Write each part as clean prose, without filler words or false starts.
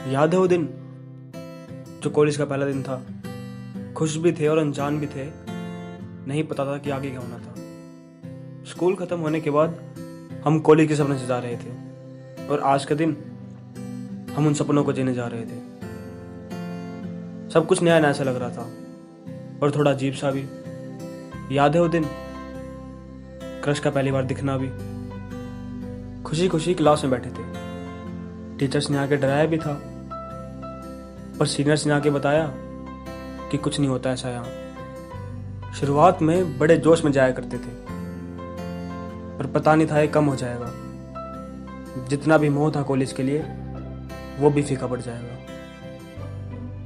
याद है वो दिन जो कॉलेज का पहला दिन था। खुश भी थे और अनजान भी थे। नहीं पता था कि आगे क्या होना था। स्कूल खत्म होने के बाद हम कॉलेज के सपने सजा रहे थे और आज का दिन हम उन सपनों को जीने जा रहे थे। सब कुछ नया नया सा लग रहा था और थोड़ा अजीब सा भी। याद है वो दिन, क्रश का पहली बार दिखना भी। खुशी खुशी क्लास में बैठे थे। टीचर्स ने आके डराया भी था, पर सीनियर्स ने आके बताया कि कुछ नहीं होता ऐसा यहाँ। शुरुआत में बड़े जोश में जाया करते थे, पर पता नहीं था ये कम हो जाएगा। जितना भी मोह था कॉलेज के लिए वो भी फीका पड़ जाएगा।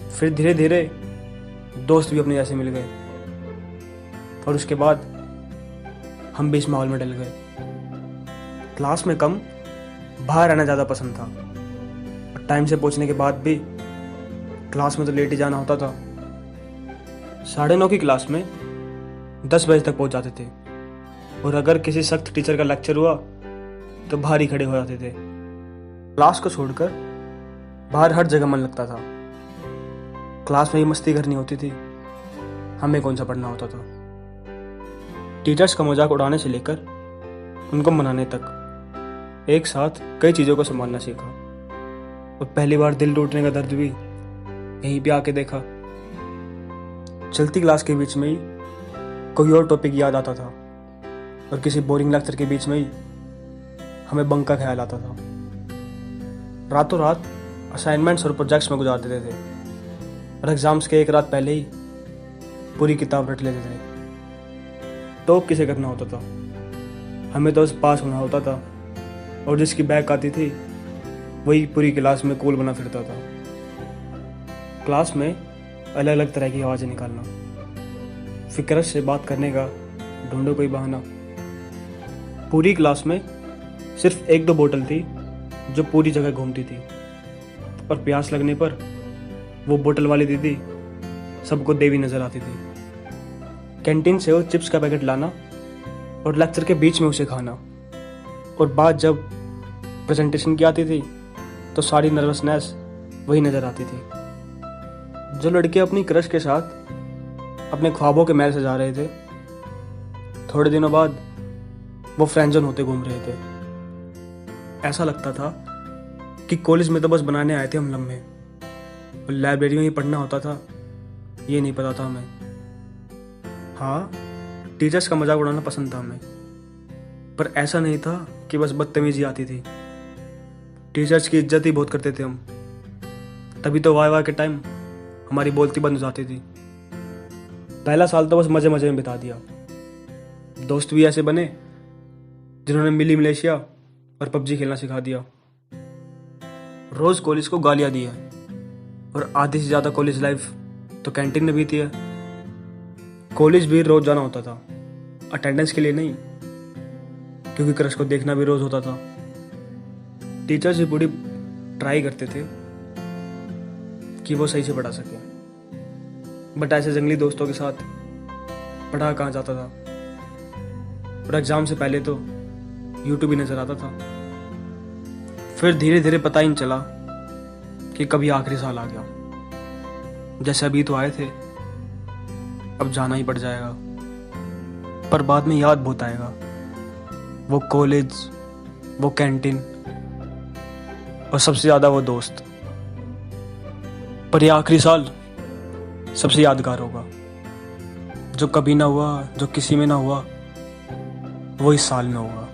फिर धीरे धीरे दोस्त भी अपने जैसे मिल गए और उसके बाद हम भी इस माहौल में डल गए। क्लास में कम, बाहर रहना ज़्यादा पसंद था। और टाइम से पहुंचने के बाद भी क्लास में तो लेट ही जाना होता था। 9:30 की क्लास में 10 बजे तक पहुंच जाते थे और अगर किसी सख्त टीचर का लेक्चर हुआ तो बाहर ही खड़े हो जाते थे। क्लास को छोड़कर बाहर हर जगह मन लगता था। क्लास में ही मस्ती करनी होती थी, हमें कौन सा पढ़ना होता था। टीचर्स का मजाक उड़ाने से लेकर उनको मनाने तक एक साथ कई चीज़ों को संभालना सीखा। और पहली बार दिल टूटने का दर्द भी यहीं पे आके देखा। चलती क्लास के बीच में ही कोई और टॉपिक याद आता था और किसी बोरिंग लेक्चर के बीच में ही हमें बंक का ख्याल आता था। रातों रात असाइनमेंट्स और प्रोजेक्ट्स में गुजार देते थे और एग्जाम्स के एक रात पहले ही पूरी किताब रट लेते थे। टॉप किसे करना होता था, हमें तो बस पास होना होता था और जिसकी बैक आती थी वही पूरी क्लास में कूल बना फिरता था। क्लास में अलग अलग तरह की आवाज़ें निकालना, फिक्र से बात करने का ढूंढो कोई बहाना। पूरी क्लास में सिर्फ 1-2 बोतल थी जो पूरी जगह घूमती थी और प्यास लगने पर वो बोतल वाली दीदी सबको देवी नजर आती थी। कैंटीन से वो चिप्स का पैकेट लाना और लेक्चर के बीच में उसे खाना। और बात जब प्रेजेंटेशन की आती थी तो सारी नर्वसनेस वही नजर आती थी। जो लड़के अपनी क्रश के साथ अपने ख्वाबों के महल सजा रहे थे, थोड़े दिनों बाद वो फ्रेंड जोन होते घूम रहे थे। ऐसा लगता था कि कॉलेज में तो बस बनाने आए थे हम लम्हे और लाइब्रेरी में ही पढ़ना होता था, ये नहीं पता था हमें। हाँ, टीचर्स का मजाक उड़ाना पसंद था हमें, पर ऐसा नहीं था कि बस बदतमीजी आती थी। टीचर्स की इज्जत ही बहुत करते थे हम, तभी तो वाह के टाइम हमारी बोलती बंद हो जाती थी। पहला साल तो बस मजे मजे में बिता दिया। दोस्त भी ऐसे बने जिन्होंने मिली मलेशिया और पबजी खेलना सिखा दिया। रोज कॉलेज को गालियां दी है और आधी से ज़्यादा कॉलेज लाइफ तो कैंटीन में बीती है। कॉलेज भी रोज जाना होता था, अटेंडेंस के लिए नहीं, क्योंकि क्रश को देखना भी रोज होता था। टीचर्स भी पूरी ट्राई करते थे कि वो सही से पढ़ा सके, बट ऐसे जंगली दोस्तों के साथ पढ़ा कहाँ जाता था। और एग्जाम से पहले तो यूट्यूब ही नजर आता था। फिर धीरे धीरे पता ही नहीं चला कि कभी आखिरी साल आ गया। जैसे अभी तो आए थे, अब जाना ही पड़ जाएगा। पर बाद में याद बहुत आएगा, वो कॉलेज, वो कैंटीन और सबसे ज़्यादा वो दोस्त। पर ये आखिरी साल सबसे यादगार होगा। जो कभी ना हुआ, जो किसी में ना हुआ, वो इस साल में होगा।